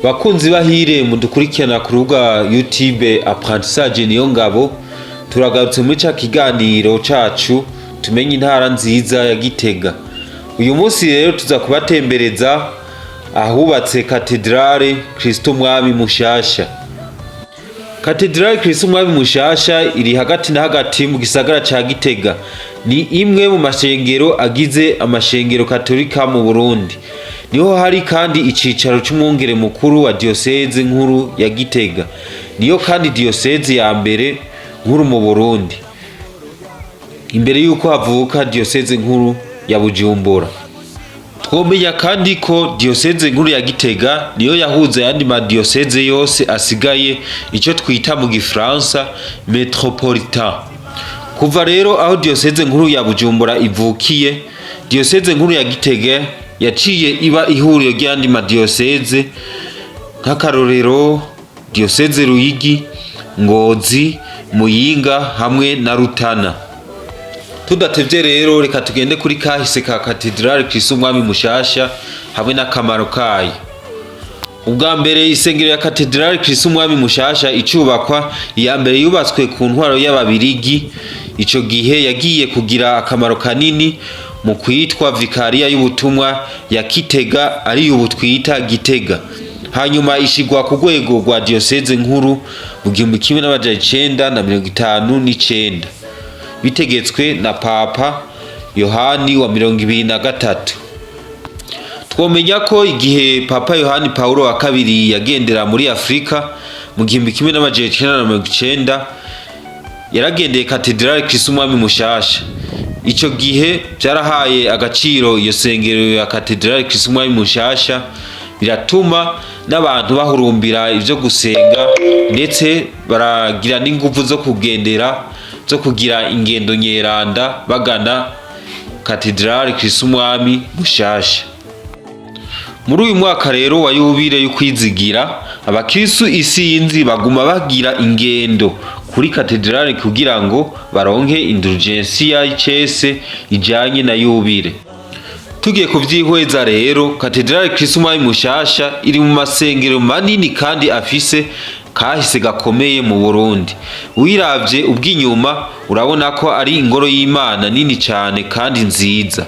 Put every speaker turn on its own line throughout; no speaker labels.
Bakunzi bahire mudukurikirana ku rubuga YouTube Apprentissage Niyongabo, turagarutse muri ca kiganiro cacu tumenye intara nziza ya Gitega. Uyu munsi rero tuza kubatembereza ahubatse Katedrale Kristo Mwami Mushasha. Katedrale Kristo Mwami Mushasha iri hagati na hagati mu gisagara ca Gitega. Ni imwe mu mashengero agize amashengero Katolika mu Burundi. Niho hari kandi icicaro c'umwungere mukuru wa diocese nkuru ya Gitega. Niyo kandi diocese ya mbere nkuru mu Burundi, imbere yuko havuka diocese nkuru ya Bujumbura. Twomenya kandi ko diocese nkuru ya Gitega niyo yahuza yandi ma diocese yose asigaye, ico twita mu Gifaransa metropolitain. Kuva rero aho diocese nkuru ya Bujumbura ivukiye, diocese nkuru ya Gitega yaciye iba ihuriro ry'andi ma diocese nk'akarorero diocese Ruyigi, Ngozi, Muyinga hamwe na Rutana. Tudatevye rero reka tugende kuri kahise ka Katedrale Kristo Mwami Mushasha hamwe n'akamaro kayo. Ubwa mbere isengero ya Katedrale Kristo Mwami Mushasha icubakwa, iya mbere yubatswe ku ntwaro y'Ababirigi. Ico gihe yagiye kugira akamaro kanini mu kwitwa Vikariya y'ubutumwa ya Gitega, ari ubu twita Gitega. Hanyuma ishigwa ku rwego rwa diocese nkuru mu 1959 bitegetswe na Papa Yohani wa 23. Twomenya ko igihe Papa Yohani Paulo wa kabiri yagendera muri Afrika mu 1990 yaragendeye Katedrale Kristo Mwami Mushasha. Ico gihe byarahaye agaciro iyo sengero ya Katedrale Kristo Mwami Mushasha, biratuma n'abantu bahurumbira ivyo gusenga, ndetse baragira n'inguvu zo kugira ingendo nyeranda bagana Katedrale Kristo Mwami Mushasha. Muri uyu mwaka rero wa yubile y'ukwizigira, abakristo isinzi baguma bagira ingendo kuri Katedrale kugira ngo baronke indulgensia y'icese ijanye na yubile. Tugiye kuvyihweza rero, Katedrale Kristo Mwami Mushasha iri mu masengero manini kandi afise kahise gakomeye mu Burundi. Wiravye ubw'inyuma urabona ko ari ingoro y'Imana nini cyane kandi nziza.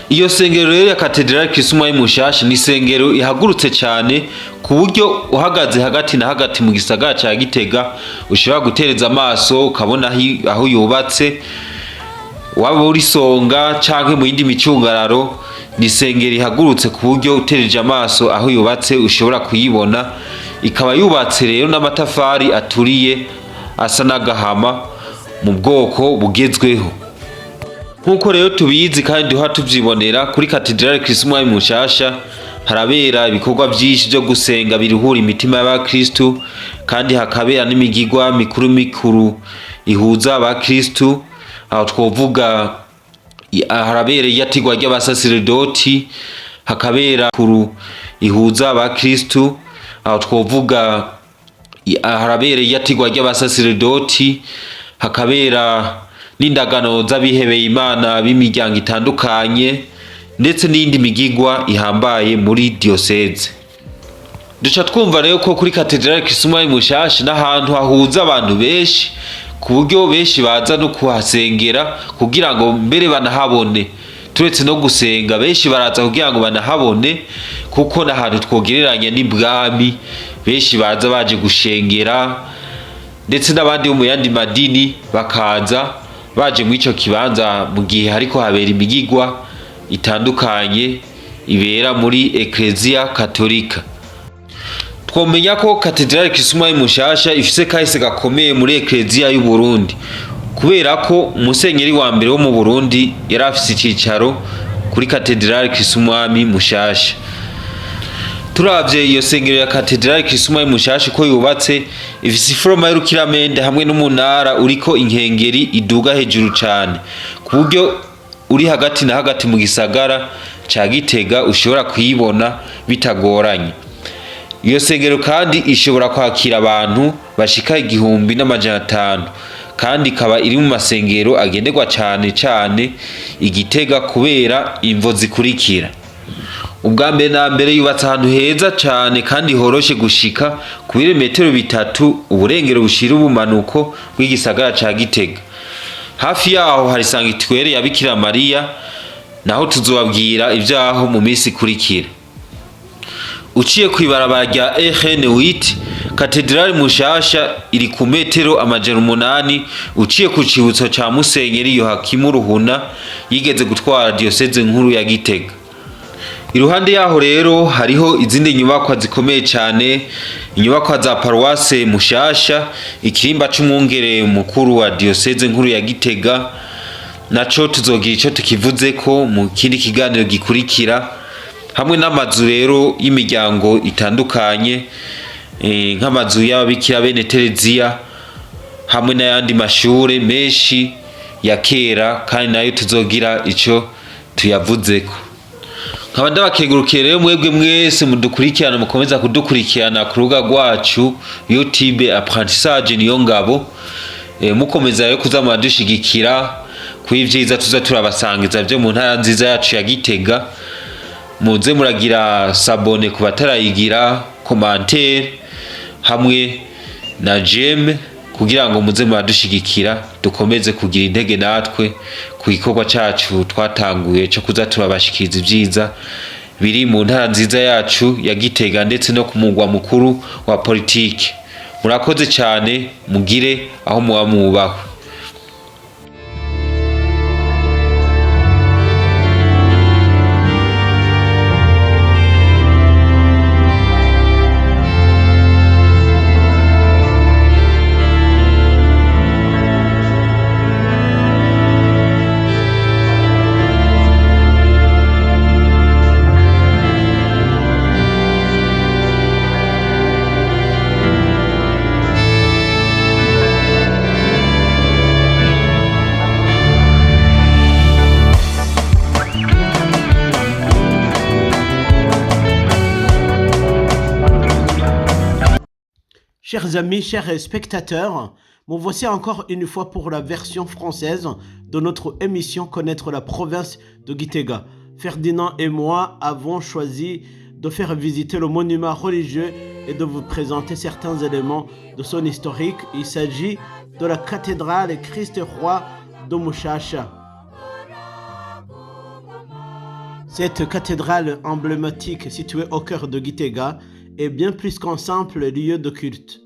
Iyo sengero rero ya Katedrale Kristo Mwami Mushasha ni sengero ihagurutse cyane ku buryo uhagaze hagati na hagati mu gisagara ca Gitega ushobora gutereza amaso ukabona aho yubatse, waba uri Songa canke mu yindi micungararo. Ni sengero ihagurutse ku buryo utereje amaso aho yubatse ushobora kuyibona. Ikaba yubatse rero n'amatafari aturiye asa n'agahama mu bwoko bugezweho. Nkuko rero tubizi kandi duha tuvyibonera, kuri Katedrale Kristo Mwami Mushasha harabera ibikorwa byinshi byo gusenga biruhura imitima y'abakristo, kandi hakabera n'imigigwa mikuru ihuza abakristo. Aho twovuga harabera iyatigwa ry'abasaserdoti, hakabera kuru ihuza abakristo. Aho twovuga harabera iyatigwa ry'abasaserdoti, hakabera n'indagano z'abihebeye Imana b'imiryango itandukanye, ndetse n'indi migigwa ihambaye muri diocese. Duca twumva rero ko kuri Katedrale Kristo Mwami Mushasha n'ahantu hahuza abantu benshi, ku buryo benshi baza no kuhasengera kugira ngo mbere banahabone. Turetse no gusenga, benshi baraza kugira ngo banahabone, kuko n'ahantu twogereranya n'ibwami. Benshi baza baje gushengera, ndetse n'abandi bo mu yandi madini bakaza baje mu ico kibanza mu gihe hariko habera imigigwa itandukanye ibera muri Ecclesia Katolika. Twomenya ko Katedrale Kristo Mwami Mushasha ifise kahise gakomeye muri Ecclesia y'u Burundi, kubera ko umusenyeri wa mbere wo mu Burundi yari afise icicaro kuri Katedrale Kristo Mwami Mushasha. Turavye iyo sengero ya Katedrale Kristo Mwami Mushasha ko yubatse, ifise iforoma y'urukiramende hamwe n'umunara uriko inkengeri iduga hejuru cane, ku buryo uri hagati na hagati mu gisagara ca Gitega ushobora kuyibona bitagoranye. Iyo sengero kandi ishobora kwakira abantu bashika 1500, kandi ikaba iri mu masengero agenderwa cane Igitega kubera imvo zikurikira. ubwa mbere na mbere yubatse ahantu heza cyane kandi horoshe gushika ku birometero 3 uburengero bushira ubumanuko bw'igisagara ca Gitega. Hafi yaho hari Sanctuaire ya Bikira Mariya, naho tuzobabwira ibyaho mu minsi ikurikira. Uciye kwibarabara rya RN8, Katedrale Mushasha iri ku metero 800 uciye ku cibutso ca Musenyeri Yohakimu Ruhuna yigeze gutwara diocese nkuru ya Gitega. Iruhande yaho rero hariho izindi nyubakwa zikomeye cyane, inyubakwa za Paroisse Mushasha, ikirimba c'umwungere mukuru wa diocese nkuru ya Gitega, naco tuzogira ico tukivuze ko mu kindi kiganiro gikurikira, hamwe n'amazu rero y'imiryango itandukanye, nk'amazu y'ababikira bene Tereziya, hamwe n'ayandi mashure menshi ya kera, kandi nayo tuzogira ico tuyavuzeko. Nkaba ndabakengurukiye rero mwebwe mwese mudukurikirana, mukomeza kudukurikirana ku rubuga rwacu YouTube Apprentissage Niyongabo, mukomeza rero kuza muradushigikira kw'ivyiza tuza turabasangiza byo mu ntara nziza yacu ya Gitega. Muze muragira sabone ku batarayigira, commentaire hamwe na j'aime, kugira ngo muze muradushigikira dukomeze kugira intege natwe ku gikorwa cacu twatanguye cyo kuza turabashikiriza ivyiza biri mu ntara nziza yacu ya Gitega, ndetse no ku mugwa mukuru wa politike. Murakoze cyane, mugire aho muba mubahwe.
Chers amis, chers spectateurs, me voici encore une fois pour la version française de notre émission Connaître la province de Gitega. Ferdinand et moi avons choisi de faire visiter le monument religieux et de vous présenter certains éléments de son historique. Il s'agit de la cathédrale Christ-Roi de Mushasha. Cette cathédrale emblématique située au cœur de Gitega est bien plus qu'un simple lieu de culte.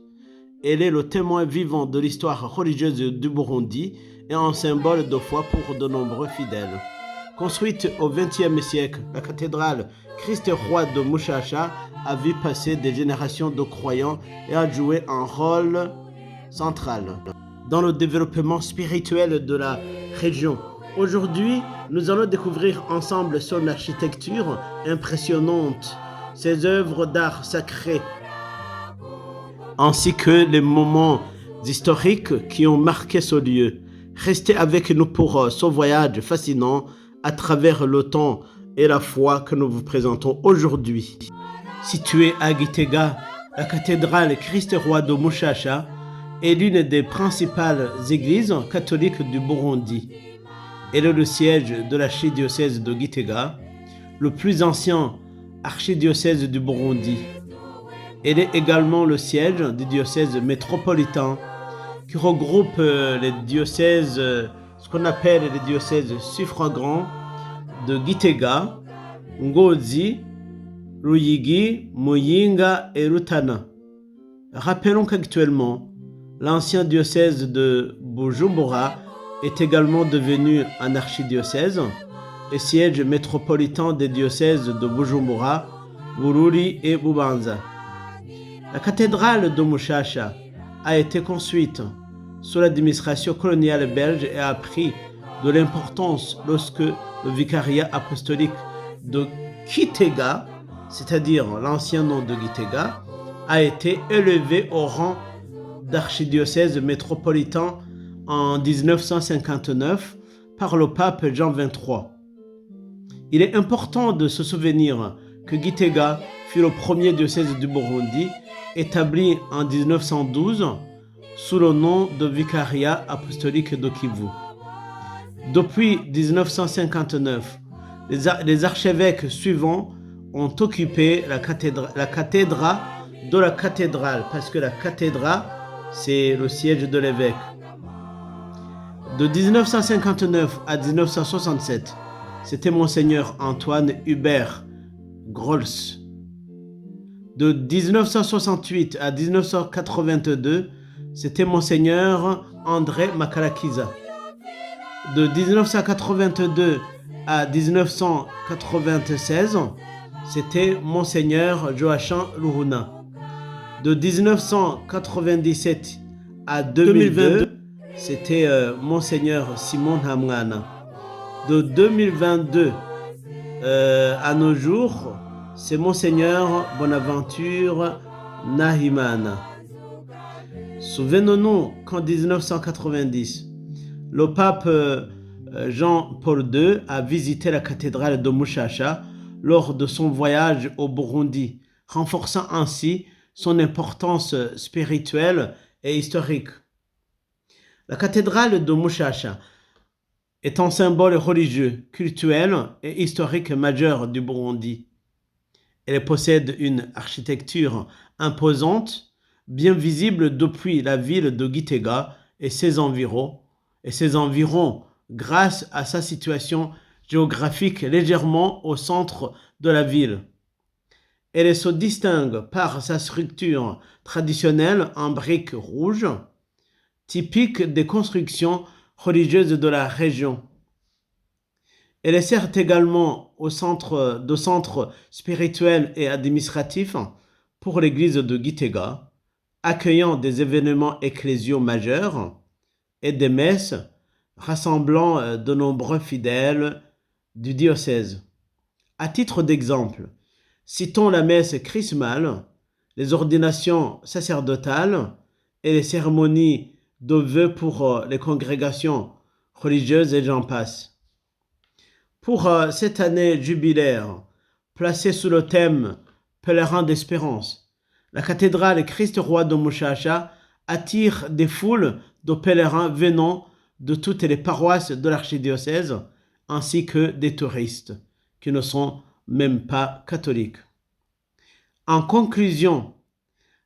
Elle est le témoin vivant de l'histoire religieuse du Burundi et un symbole de foi pour de nombreux fidèles. Construite au XXe siècle, la cathédrale Christ-Roi de Mushasha a vu passer des générations de croyants et a joué un rôle central dans le développement spirituel de la région. Aujourd'hui, nous allons découvrir ensemble son architecture impressionnante, ses œuvres d'art sacré, ainsi que les moments historiques qui ont marqué ce lieu. Restez avec nous pour ce voyage fascinant à travers le temps et la foi que nous vous présentons aujourd'hui. Située à Gitega, la cathédrale Christ-Roi de Mushasha est l'une des principales églises catholiques du Burundi. Elle est le siège de l'archidiocèse de Gitega, le plus ancien archidiocèse du Burundi. Elle est également le siège du diocèse métropolitain qui regroupe les diocèses, ce qu'on appelle les diocèses suffragants de Gitega, Ngozi, Ruyigi, Muyinga et Rutana. Rappelons qu'actuellement, l'ancien diocèse de Bujumbura est également devenu un archidiocèse et siège métropolitain des diocèses de Bujumbura, Bururi et Bubanza. La cathédrale de Mushasha a été construite sous l'administration coloniale belge et a pris de l'importance lorsque le vicariat apostolique de Gitega, c'est-à-dire l'ancien nom de Gitega, a été élevé au rang d'archidiocèse métropolitain en 1959 par le pape Jean XXIII. Il est important de se souvenir que Gitega fut le premier diocèse du Burundi établi en 1912 sous le nom de vicariat apostolique de Kivu. Depuis 1959, les archevêques suivants ont occupé la cathédrale de la cathédrale, parce que la cathédrale, c'est le siège de l'évêque. De 1959 à 1967, c'était Monseigneur Antoine Hubert Grols. De 1968 à 1982, c'était Monseigneur André Makalakiza. De 1982 à 1996, c'était Monseigneur Joachim Luhuna. De 1997 à 2022, c'était Monseigneur Simon Hamgana. De 2022 à nos jours, c'est Monseigneur Bonaventure Nahimana. Souvenons-nous qu'en 1990, le pape Jean-Paul II a visité la cathédrale de Mushasha lors de son voyage au Burundi, renforçant ainsi son importance spirituelle et historique. La cathédrale de Mushasha est un symbole religieux, cultuel et historique majeur du Burundi. Elle possède une architecture imposante, bien visible depuis la ville de Gitega et ses environs, grâce à sa situation géographique légèrement au centre de la ville. Elle se distingue par sa structure traditionnelle en briques rouges, typique des constructions religieuses de la région. Elle sert également de centre spirituel et administratif pour l'église de Gitega, accueillant des événements ecclésiaux majeurs et des messes rassemblant de nombreux fidèles du diocèse. À titre d'exemple, citons la messe chrismale, les ordinations sacerdotales et les cérémonies de vœux pour les congrégations religieuses et j'en passe. Pour cette année jubilaire, placée sous le thème « Pèlerin d'espérance », la cathédrale Christ-Roi de Mushasha attire des foules de pèlerins venant de toutes les paroisses de l'archidiocèse, ainsi que des touristes qui ne sont même pas catholiques. En conclusion,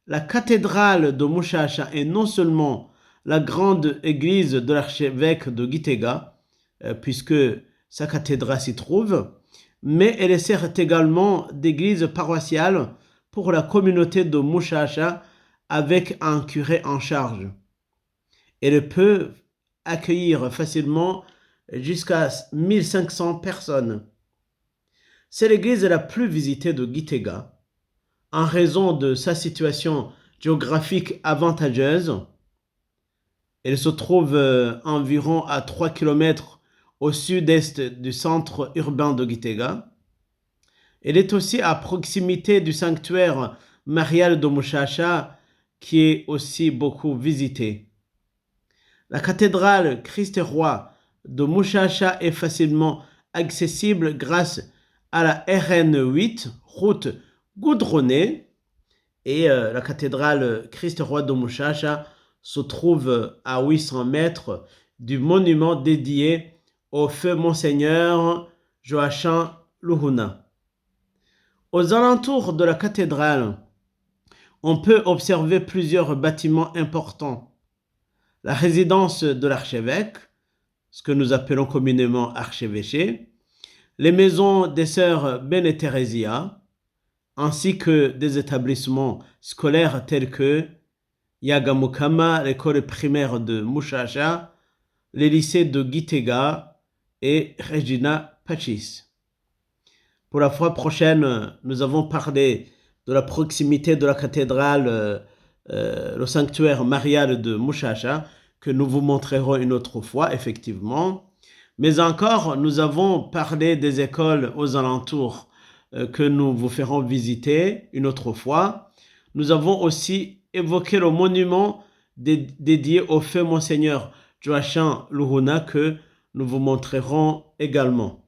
la cathédrale de Mushasha est non seulement la grande église de l'archevêque de Gitega, puisque sa cathédrale s'y trouve, mais elle sert également d'église paroissiale pour la communauté de Mushasha avec un curé en charge. Elle peut accueillir facilement jusqu'à 1500 personnes. C'est l'église la plus visitée de Gitega en raison de sa situation géographique avantageuse. Elle se trouve environ à 3 km au sud-est du centre urbain de Gitega. Elle est aussi à proximité du sanctuaire marial de Mushasha qui est aussi beaucoup visité. La cathédrale Christ-Roi de Mushasha est facilement accessible grâce à la RN8, route goudronnée, et la cathédrale Christ-Roi de Mushasha se trouve à 800 mètres du monument dédié au feu Monseigneur Joachim Luhuna. Aux alentours de la cathédrale, on peut observer plusieurs bâtiments importants. La résidence de l'archevêque, ce que nous appelons communément archevêché, les maisons des sœurs Ben et Theresia, ainsi que des établissements scolaires tels que Yagamukama, l'école primaire de Mushasha, les lycées de Gitega et Regina Pacis. Pour la fois prochaine, nous avons parlé de la proximité de la cathédrale, le sanctuaire marial de Mushasha, que nous vous montrerons une autre fois, effectivement. Mais encore, nous avons parlé des écoles aux alentours que nous vous ferons visiter une autre fois. Nous avons aussi évoqué le monument dédié au feu Monseigneur Joachim Luhuna que nous vous montrerons également.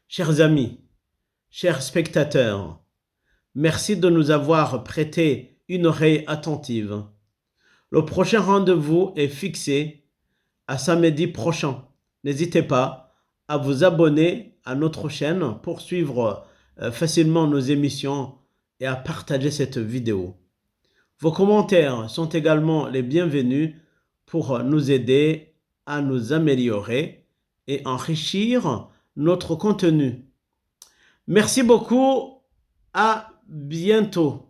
Chers amis, chers spectateurs, merci de nous avoir prêté une oreille attentive. Le prochain rendez-vous est fixé à samedi prochain. N'hésitez pas à vous abonner à notre chaîne pour suivre facilement nos émissions et à partager cette vidéo. Vos commentaires sont également les bienvenus pour nous aider à nous améliorer et enrichir notre contenu. Merci beaucoup. À bientôt.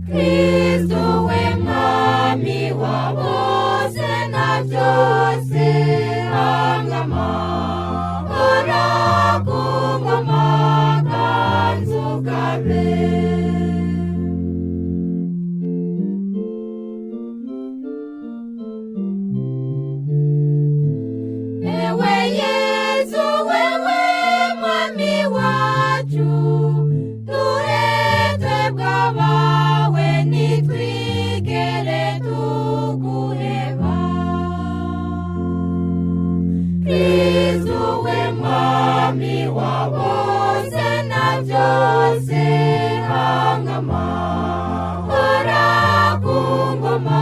Kristo we mwami wa bose na byose hangama ora ku ngoma ganzu gabe. Ewe Yesu wewe mwami wacu turete bwabawe nitwigere tuguheba. Kristo we mwami wa bose na byose hangama ora ku ngoma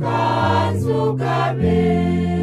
ganzu gabe.